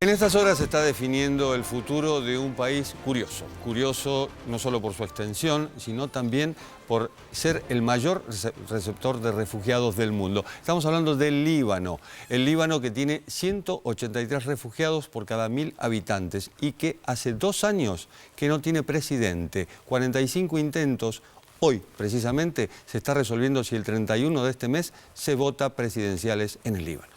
En estas horas se está definiendo el futuro de un país curioso. Curioso no solo por su extensión, sino también por ser el mayor receptor de refugiados del mundo. Estamos hablando del Líbano. El Líbano que tiene 183 refugiados por cada 1000 habitantes y que hace 2 años que no tiene presidente. 45 intentos. Hoy, precisamente, se está resolviendo si el 31 de este mes se vota presidenciales en el Líbano.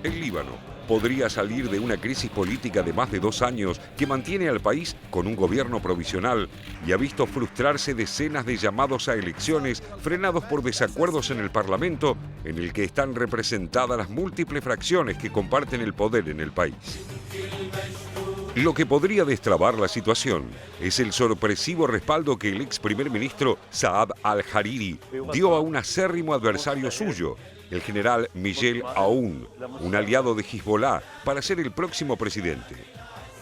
El Líbano podría salir de una crisis política de más de 2 años que mantiene al país con un gobierno provisional y ha visto frustrarse decenas de llamados a elecciones frenados por desacuerdos en el Parlamento, en el que están representadas las múltiples fracciones que comparten el poder en el país. Lo que podría destrabar la situación es el sorpresivo respaldo que el ex primer ministro Saad al-Hariri dio a un acérrimo adversario suyo, el general Miguel Aoun, un aliado de Hezbollah, para ser el próximo presidente.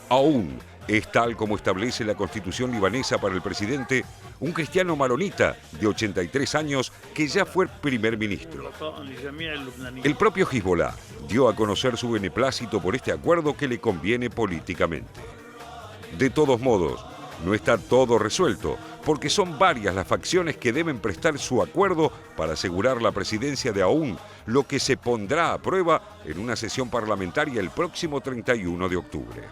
Aoun es, tal como establece la constitución libanesa para el presidente, un cristiano maronita de 83 años que ya fue primer ministro. El propio Hezbollah dio a conocer su beneplácito por este acuerdo que le conviene políticamente. De todos modos, no está todo resuelto, porque son varias las facciones que deben prestar su acuerdo para asegurar la presidencia de Aoun, lo que se pondrá a prueba en una sesión parlamentaria el próximo 31 de octubre.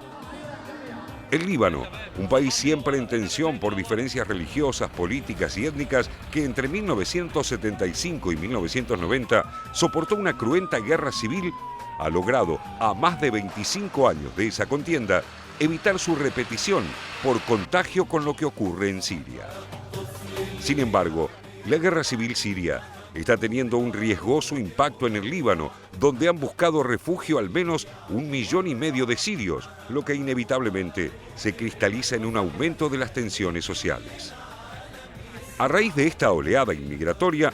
El Líbano, un país siempre en tensión por diferencias religiosas, políticas y étnicas que entre 1975 y 1990 soportó una cruenta guerra civil, ha logrado, a más de 25 años de esa contienda, evitar su repetición por contagio con lo que ocurre en Siria. Sin embargo, la guerra civil siria está teniendo un riesgoso impacto en el Líbano, donde han buscado refugio al menos 1,5 millones de sirios, lo que inevitablemente se cristaliza en un aumento de las tensiones sociales. A raíz de esta oleada inmigratoria,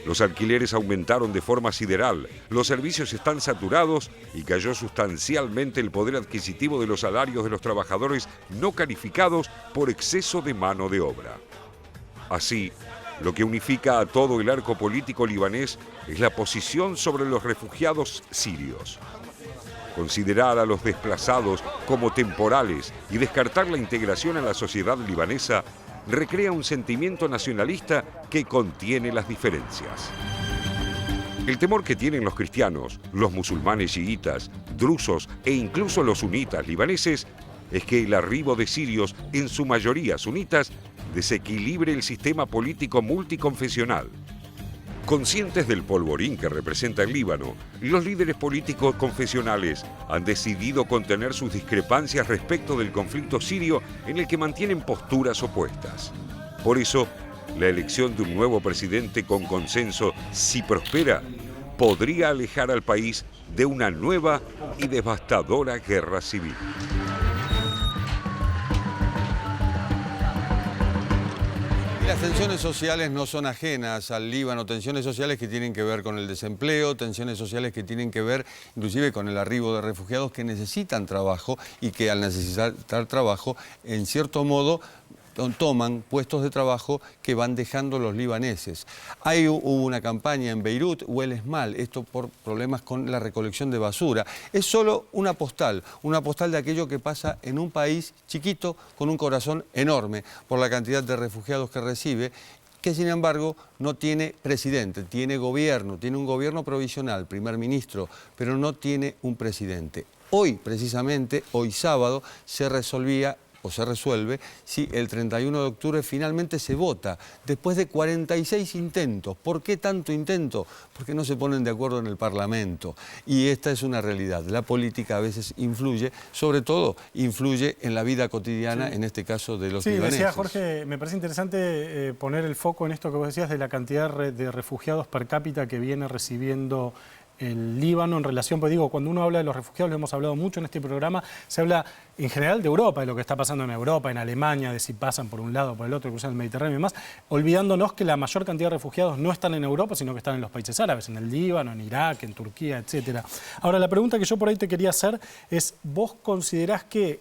los alquileres aumentaron de forma sideral, los servicios están saturados y cayó sustancialmente el poder adquisitivo de los salarios de los trabajadores no calificados por exceso de mano de obra. Así, lo que unifica a todo el arco político libanés es la posición sobre los refugiados sirios. Considerar a los desplazados como temporales y descartar la integración a la sociedad libanesa recrea un sentimiento nacionalista que contiene las diferencias. El temor que tienen los cristianos, los musulmanes chiitas, drusos e incluso los sunitas libaneses es que el arribo de sirios, en su mayoría sunitas, desequilibre el sistema político multiconfesional. Conscientes del polvorín que representa el Líbano, los líderes políticos confesionales han decidido contener sus discrepancias respecto del conflicto sirio en el que mantienen posturas opuestas. Por eso, la elección de un nuevo presidente con consenso, si prospera, podría alejar al país de una nueva y devastadora guerra civil. Las tensiones sociales no son ajenas al Líbano, tensiones sociales que tienen que ver con el desempleo, tensiones sociales que tienen que ver inclusive con el arribo de refugiados que necesitan trabajo y que al necesitar trabajo, en cierto modo, toman puestos de trabajo que van dejando los libaneses. Hubo una campaña en Beirut, Hueles Mal, esto por problemas con la recolección de basura. Es solo una postal de aquello que pasa en un país chiquito con un corazón enorme por la cantidad de refugiados que recibe, que sin embargo no tiene presidente, tiene gobierno, tiene un gobierno provisional, primer ministro, pero no tiene un presidente. Hoy, precisamente, hoy sábado, se resuelve si el 31 de octubre finalmente se vota, después de 46 intentos. ¿Por qué tanto intento? Porque no se ponen de acuerdo en el Parlamento. Y esta es una realidad. La política a veces influye, sobre todo influye en la vida cotidiana, en este caso de los libaneses. Sí, decía Jorge, me parece interesante poner el foco en esto que vos decías de la cantidad de refugiados per cápita que viene recibiendo el Líbano en relación, pues digo, cuando uno habla de los refugiados, lo hemos hablado mucho en este programa, se habla en general de Europa, de lo que está pasando en Europa, en Alemania, de si pasan por un lado o por el otro, cruzan el Mediterráneo y demás, olvidándonos que la mayor cantidad de refugiados no están en Europa, sino que están en los países árabes, en el Líbano, en Irak, en Turquía, etc. Ahora, la pregunta que yo por ahí te quería hacer es, ¿vos considerás que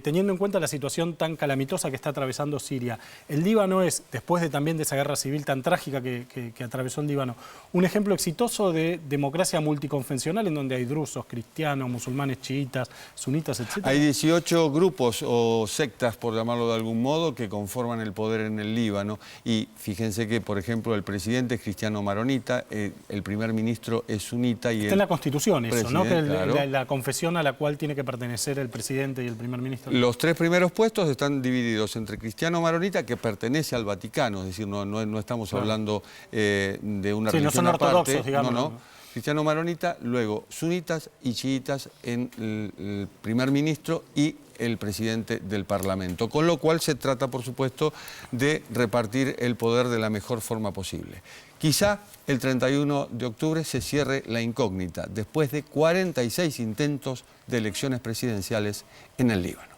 teniendo en cuenta la situación tan calamitosa que está atravesando Siria, el Líbano es, después también de esa guerra civil tan trágica que atravesó el Líbano, un ejemplo exitoso de democracia multiconfesional en donde hay drusos, cristianos, musulmanes, chiitas, sunitas, etc. Hay 18 grupos o sectas, por llamarlo de algún modo, que conforman el poder en el Líbano. Y fíjense que, por ejemplo, el presidente es cristiano maronita, el primer ministro es sunita y está en la Constitución eso, ¿no? Que claro, la confesión a la cual tiene que pertenecer el presidente y el primer ministro. Los 3 primeros puestos están divididos entre cristiano maronita, que pertenece al Vaticano, es decir, no estamos hablando de una religión no son aparte, ortodoxos, digamos. no. Cristiano maronita, luego sunitas y chiitas en el primer ministro y el presidente del Parlamento, con lo cual se trata, por supuesto, de repartir el poder de la mejor forma posible. Quizá el 31 de octubre se cierre la incógnita, después de 46 intentos de elecciones presidenciales en el Líbano.